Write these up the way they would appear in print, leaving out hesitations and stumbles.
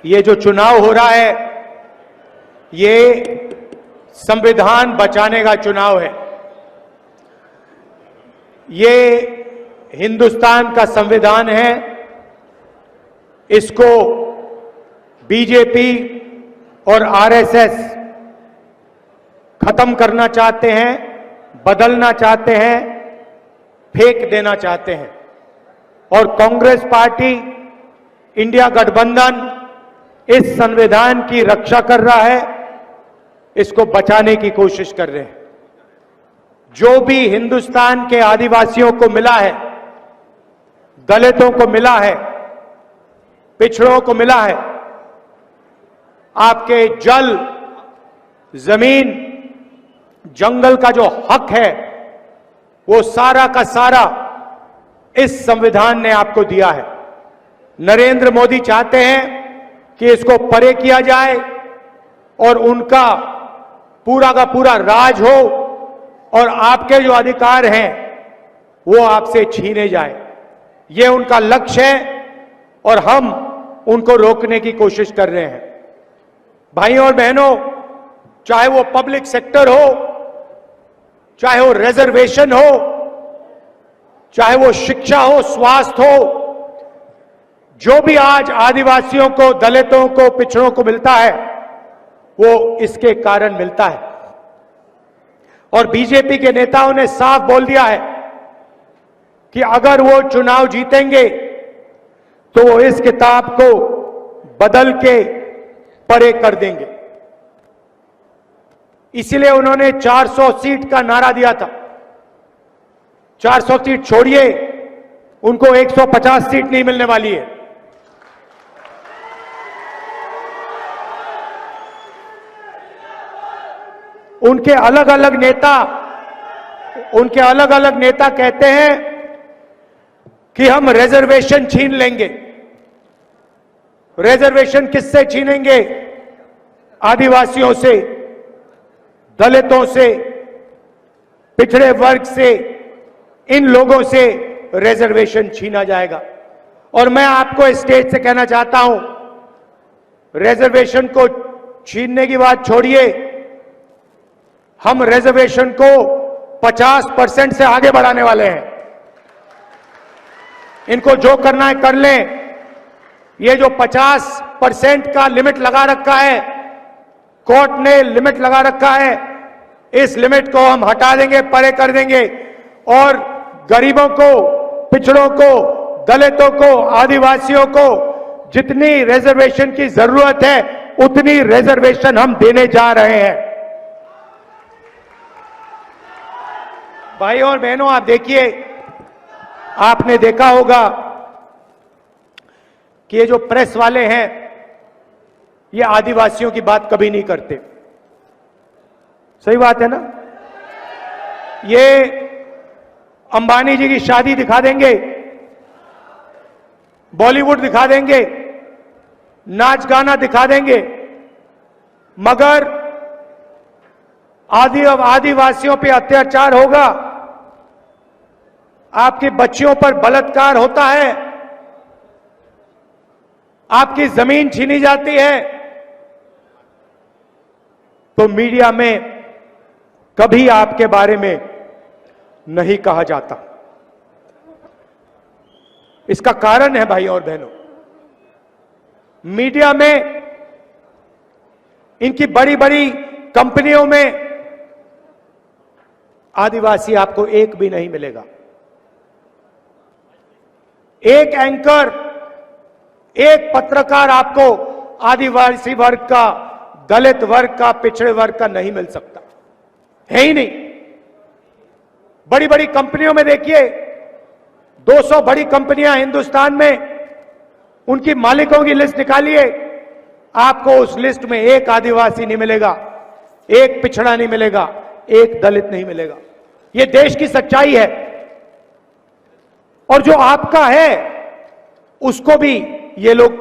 ये जो चुनाव हो रहा है ये संविधान बचाने का चुनाव है। ये हिंदुस्तान का संविधान है, इसको बीजेपी और आरएसएस खत्म करना चाहते हैं, बदलना चाहते हैं, फेंक देना चाहते हैं। और कांग्रेस पार्टी, इंडिया गठबंधन इस संविधान की रक्षा कर रहा है, इसको बचाने की कोशिश कर रहे हैं। जो भी हिंदुस्तान के आदिवासियों को मिला है, दलितों को मिला है, पिछड़ों को मिला है, आपके जल, जमीन, जंगल का जो हक है वो सारा का सारा इस संविधान ने आपको दिया है। नरेंद्र मोदी चाहते हैं कि इसको परे किया जाए और उनका पूरा का पूरा राज हो और आपके जो अधिकार हैं वो आपसे छीने जाए। ये उनका लक्ष्य है और हम उनको रोकने की कोशिश कर रहे हैं। भाइयों और बहनों, चाहे वो पब्लिक सेक्टर हो, चाहे वो रिजर्वेशन हो, चाहे वो शिक्षा हो, स्वास्थ्य हो, जो भी आज आदिवासियों को, दलितों को, पिछड़ों को मिलता है वो इसके कारण मिलता है। और बीजेपी के नेताओं ने साफ बोल दिया है कि अगर वो चुनाव जीतेंगे तो वो इस किताब को बदल के परे कर देंगे। इसीलिए उन्होंने 400 सीट का नारा दिया था। 400 सीट छोड़िए, उनको 150 सीट नहीं मिलने वाली है। उनके अलग अलग नेता कहते हैं कि हम रिजर्वेशन छीन लेंगे। रिजर्वेशन किससे छीनेंगे? आदिवासियों से, दलितों से, पिछड़े वर्ग से, इन लोगों से रिजर्वेशन छीना जाएगा। और मैं आपको स्टेज से कहना चाहता हूं, रिजर्वेशन को छीनने की बात छोड़िए, हम रिजर्वेशन को 50% से आगे बढ़ाने वाले हैं। इनको जो करना है कर लें। ये जो 50% का लिमिट लगा रखा है, कोर्ट ने लिमिट लगा रखा है, इस लिमिट को हम हटा देंगे, परे कर देंगे और गरीबों को, पिछड़ों को, दलितों को, आदिवासियों को जितनी रिजर्वेशन की जरूरत है उतनी रिजर्वेशन हम देने जा रहे हैं। भाइयों और बहनों, आप देखिए, आपने देखा होगा कि ये जो प्रेस वाले हैं ये आदिवासियों की बात कभी नहीं करते। सही बात है ना? ये अंबानी जी की शादी दिखा देंगे, बॉलीवुड दिखा देंगे, नाच गाना दिखा देंगे, मगर आदिवासियों पे अत्याचार होगा, आपकी बच्चियों पर बलात्कार होता है, आपकी जमीन छीनी जाती है, तो मीडिया में कभी आपके बारे में नहीं कहा जाता। इसका कारण है भाइयों और बहनों, मीडिया में, इनकी बड़ी बड़ी कंपनियों में आदिवासी आपको एक भी नहीं मिलेगा। एक एंकर, एक पत्रकार आपको आदिवासी वर्ग का, दलित वर्ग का, पिछड़े वर्ग का नहीं मिल सकता, है ही नहीं। बड़ी बड़ी कंपनियों में देखिए, 200 बड़ी कंपनियां हिंदुस्तान में, उनकी मालिकों की लिस्ट निकालिए, आपको उस लिस्ट में एक आदिवासी नहीं मिलेगा, एक पिछड़ा नहीं मिलेगा, एक दलित नहीं मिलेगा। यह देश की सच्चाई है। और जो आपका है उसको भी ये लोग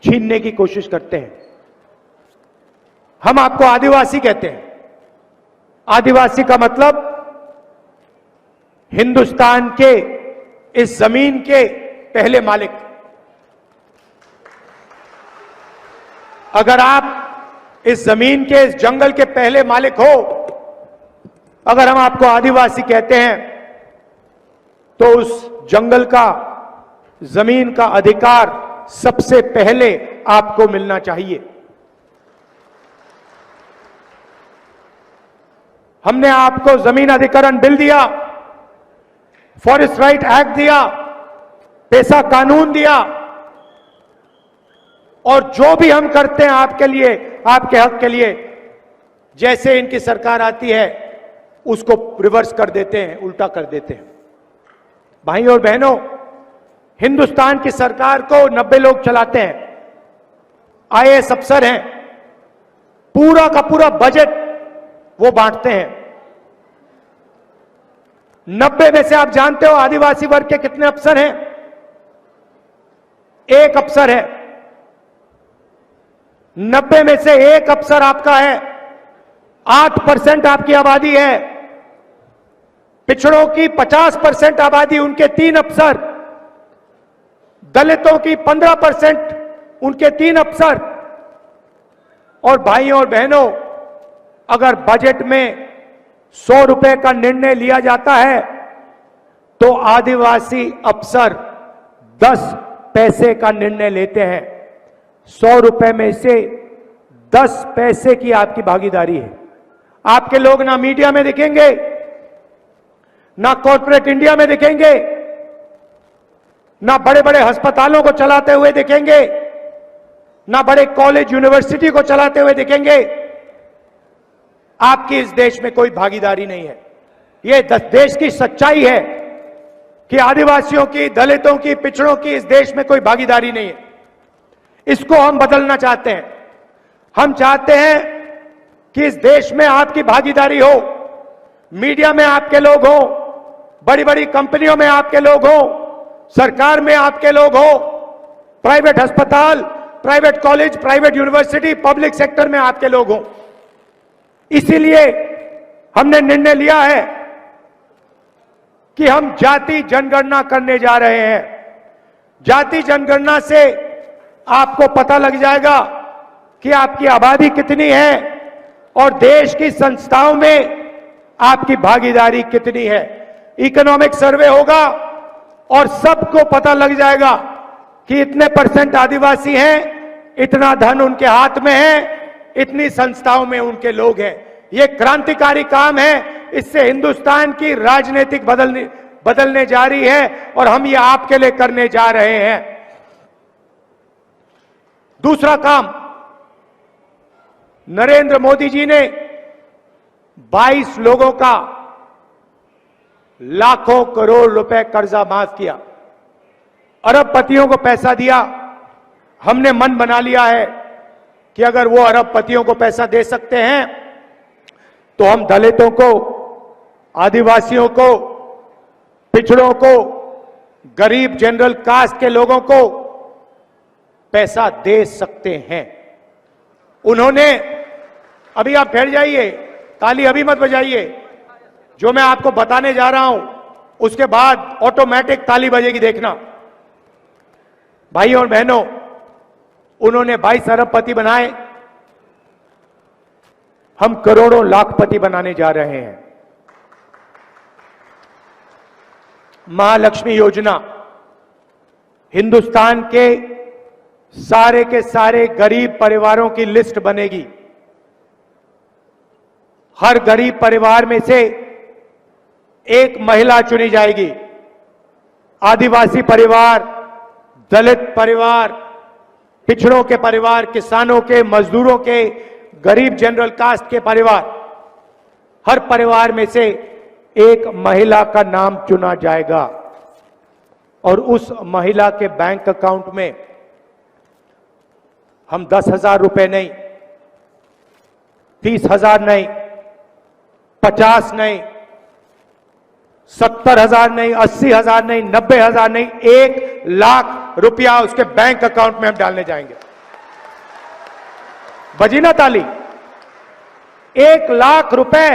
छीनने की कोशिश करते हैं। हम आपको आदिवासी कहते हैं। आदिवासी का मतलब हिंदुस्तान के इस जमीन के पहले मालिक। अगर आप इस जमीन के, इस जंगल के पहले मालिक हो, अगर हम आपको आदिवासी कहते हैं, तो उस जंगल का, जमीन का अधिकार सबसे पहले आपको मिलना चाहिए। हमने आपको जमीन अधिग्रहण बिल दिया, फॉरेस्ट राइट एक्ट दिया, पेशा कानून दिया, और जो भी हम करते हैं आपके लिए, आपके हक के लिए, जैसे इनकी सरकार आती है उसको रिवर्स कर देते हैं, उल्टा कर देते हैं। भाइयों और बहनों, हिंदुस्तान की सरकार को 90 लोग चलाते हैं, आईएएस अफसर हैं, पूरा का पूरा बजट वो बांटते हैं। 90 में से आप जानते हो आदिवासी वर्ग के कितने अफसर हैं? एक अफसर है। 90 में से एक अफसर आपका है। 8% आपकी आबादी है। पिछड़ों की 50% आबादी, उनके 3 अफसर। दलितों की 15%, उनके 3 अफसर। और भाइयों और बहनों, अगर बजट में 100 रुपए का निर्णय लिया जाता है तो आदिवासी अफसर 10 पैसे का निर्णय लेते हैं। 100 रुपए में से 10 पैसे की आपकी भागीदारी है। आपके लोग ना मीडिया में दिखेंगे, ना कॉर्पोरेट इंडिया में दिखेंगे, ना बड़े बड़े अस्पतालों को चलाते हुए दिखेंगे, ना बड़े कॉलेज यूनिवर्सिटी को चलाते हुए दिखेंगे। आपकी इस देश में कोई भागीदारी नहीं है। यह देश की सच्चाई है कि आदिवासियों की, दलितों की, पिछड़ों की इस देश में कोई भागीदारी नहीं है। इसको हम बदलना चाहते हैं। हम चाहते हैं कि इस देश में आपकी भागीदारी हो, मीडिया में आपके लोग हो, बड़ी बड़ी कंपनियों में आपके लोग हो, सरकार में आपके लोग हो, प्राइवेट अस्पताल, private college, private university, public sector में आपके लोग हो। इसीलिए हमने निर्णय लिया है कि हम जाति जनगणना करने जा रहे हैं। जाति जनगणना से आपको पता लग जाएगा कि आपकी आबादी कितनी है और देश की संस्थाओं में आपकी भागीदारी कितनी है। इकोनॉमिक सर्वे होगा और सबको पता लग जाएगा कि इतने % आदिवासी हैं, इतना धन उनके हाथ में है, इतनी संस्थाओं में उनके लोग हैं। ये क्रांतिकारी काम है। इससे हिंदुस्तान की राजनीतिक बदलने जा रही है और हम ये आपके लिए करने जा रहे हैं। दूसरा काम, नरेंद्र मोदी जी ने 22 लोगों का लाखों करोड़ रुपए कर्जा माफ किया, अरबपतियों को पैसा दिया। हमने मन बना लिया है कि अगर वो अरबपतियों को पैसा दे सकते हैं तो हम दलितों को, आदिवासियों को, पिछड़ों को, गरीब जनरल कास्ट के लोगों को पैसा दे सकते हैं। उन्होंने, अभी आप ठहर जाइए, ताली अभी मत बजाइए, जो मैं आपको बताने जा रहा हूं उसके बाद ऑटोमेटिक ताली बजेगी, देखना। भाइयों और बहनों, उन्होंने 22 अरबपति बनाए, हम करोड़ों लाखपति बनाने जा रहे हैं। महालक्ष्मी योजना, हिंदुस्तान के सारे गरीब परिवारों की लिस्ट बनेगी। हर गरीब परिवार में से एक महिला चुनी जाएगी। आदिवासी परिवार, दलित परिवार, पिछड़ों के परिवार, किसानों के, मजदूरों के, गरीब जनरल कास्ट के परिवार, हर परिवार में से एक महिला का नाम चुना जाएगा और उस महिला के बैंक अकाउंट में हम 10,000 रुपए नहीं, 30,000 नहीं, 50 नहीं, 70,000 नहीं, 80,000 नहीं, 90,000 नहीं, 1 लाख रुपया उसके बैंक अकाउंट में हम डालने जाएंगे। बजी ना ताली। 1 लाख रुपए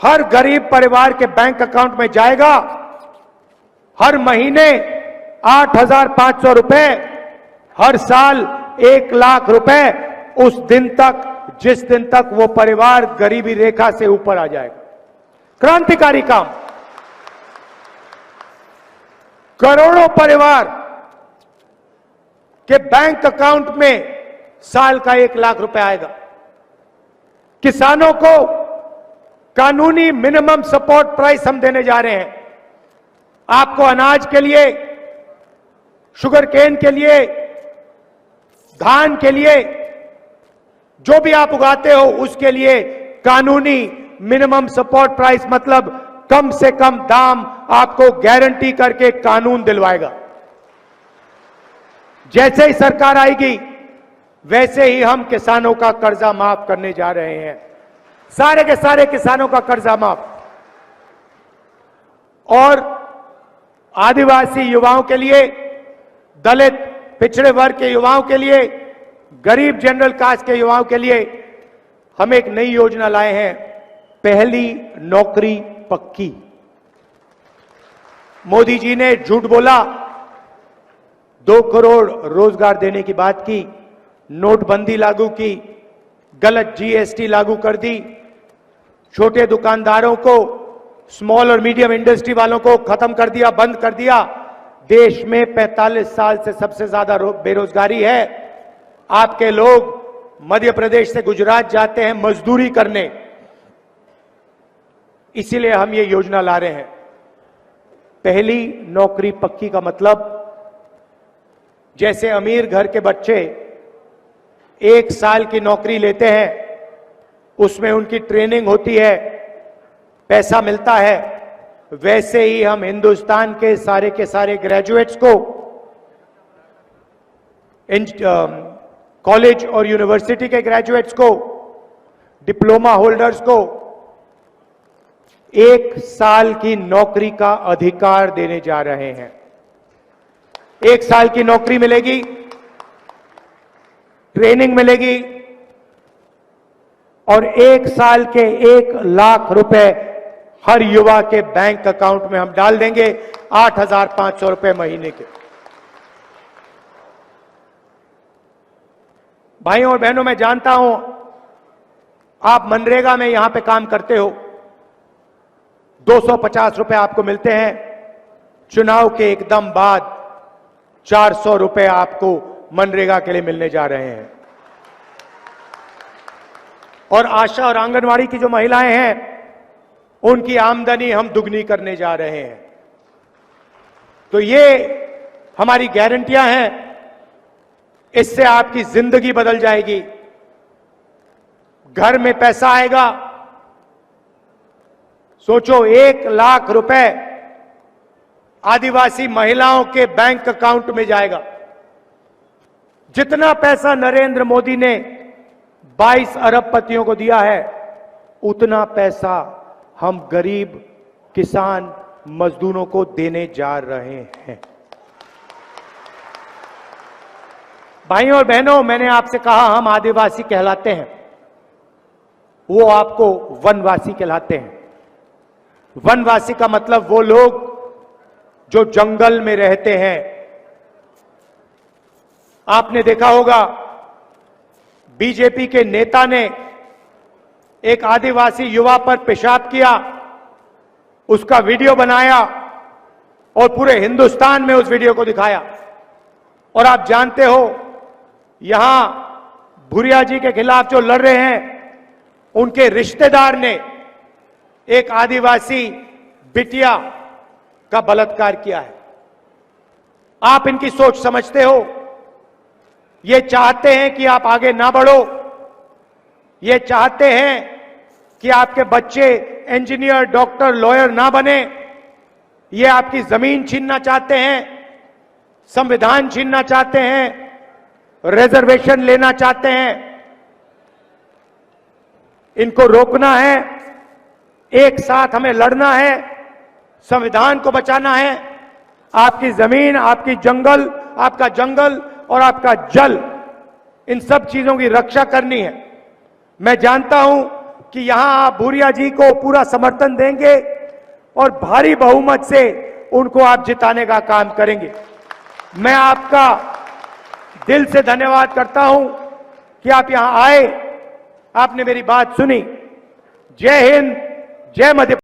हर गरीब परिवार के बैंक अकाउंट में जाएगा। हर महीने 8,500 रुपए, हर साल 1 लाख रुपए उस दिन तक, जिस दिन तक वो परिवार गरीबी रेखा से ऊपर आ जाएगा। क्रांतिकारी काम। करोड़ों परिवार के बैंक अकाउंट में साल का 1 लाख रुपए आएगा। किसानों को कानूनी मिनिमम सपोर्ट प्राइस हम देने जा रहे हैं। आपको अनाज के लिए, शुगर केन के लिए, धान के लिए, जो भी आप उगाते हो उसके लिए कानूनी मिनिमम सपोर्ट प्राइस, मतलब कम से कम दाम आपको गारंटी करके कानून दिलवाएगा। जैसे ही सरकार आएगी वैसे ही हम किसानों का कर्जा माफ करने जा रहे हैं। सारे के सारे किसानों का कर्जा माफ। और आदिवासी युवाओं के लिए, दलित पिछड़े वर्ग के युवाओं के लिए, गरीब जनरल कास्ट के युवाओं के लिए हम एक नई योजना लाए हैं, पहली नौकरी पक्की। मोदी जी ने झूठ बोला, 2 करोड़ रोजगार देने की बात की, नोटबंदी लागू की, गलत जीएसटी लागू कर दी, छोटे दुकानदारों को, स्मॉल और मीडियम इंडस्ट्री वालों को खत्म कर दिया, बंद कर दिया। देश में 45 साल से सबसे ज्यादा बेरोजगारी है। आपके लोग मध्य प्रदेश से गुजरात जाते हैं मजदूरी करने, इसीलिए हम ये योजना ला रहे हैं। पहली नौकरी पक्की का मतलब, जैसे अमीर घर के बच्चे 1 साल की नौकरी लेते हैं, उसमें उनकी ट्रेनिंग होती है, पैसा मिलता है, वैसे ही हम हिंदुस्तान के सारे ग्रेजुएट्स को, कॉलेज और यूनिवर्सिटी के ग्रेजुएट्स को, डिप्लोमा होल्डर्स को 1 साल की नौकरी का अधिकार देने जा रहे हैं। 1 साल की नौकरी मिलेगी, ट्रेनिंग मिलेगी और 1 साल के 1 लाख रुपए हर युवा के बैंक अकाउंट में हम डाल देंगे, 8,500 रुपए महीने के। भाइयों और बहनों, मैं जानता हूं आप मनरेगा में यहां पे काम करते हो, 250 रुपए आपको मिलते हैं। चुनाव के एकदम बाद 400 रुपए आपको मनरेगा के लिए मिलने जा रहे हैं। और आशा और आंगनवाड़ी की जो महिलाएं हैं, उनकी आमदनी हम दुगनी करने जा रहे हैं। तो ये हमारी गारंटियां हैं, इससे आपकी जिंदगी बदल जाएगी। घर में पैसा आएगा। सोचो, 1 लाख रुपए आदिवासी महिलाओं के बैंक अकाउंट में जाएगा। जितना पैसा नरेंद्र मोदी ने 22 अरबपतियों को दिया है, उतना पैसा हम गरीब किसान मजदूरों को देने जा रहे हैं। भाइयों और बहनों, मैंने आपसे कहा हम आदिवासी कहलाते हैं, वो आपको वनवासी कहलाते हैं। वनवासी का मतलब वो लोग जो जंगल में रहते हैं। आपने देखा होगा, बीजेपी के नेता ने एक आदिवासी युवा पर पेशाब किया, उसका वीडियो बनाया और पूरे हिंदुस्तान में उस वीडियो को दिखाया। और आप जानते हो, यहां भूरिया जी के खिलाफ जो लड़ रहे हैं, उनके रिश्तेदार ने एक आदिवासी बिटिया का बलात्कार किया है। आप इनकी सोच समझते हो? ये चाहते हैं कि आप आगे ना बढ़ो, ये चाहते हैं कि आपके बच्चे इंजीनियर, डॉक्टर, लॉयर ना बने, ये आपकी जमीन छीनना चाहते हैं, संविधान छीनना चाहते हैं, रिजर्वेशन लेना चाहते हैं। इनको रोकना है, एक साथ हमें लड़ना है, संविधान को बचाना है। आपकी जमीन, आपकी जंगल, आपका जंगल और आपका जल, इन सब चीजों की रक्षा करनी है। मैं जानता हूं कि यहां आप भूरिया जी को पूरा समर्थन देंगे और भारी बहुमत से उनको आप जिताने का काम करेंगे। मैं आपका दिल से धन्यवाद करता हूं कि आप यहां आए, आपने मेरी बात सुनी। जय हिंद, जय मध्य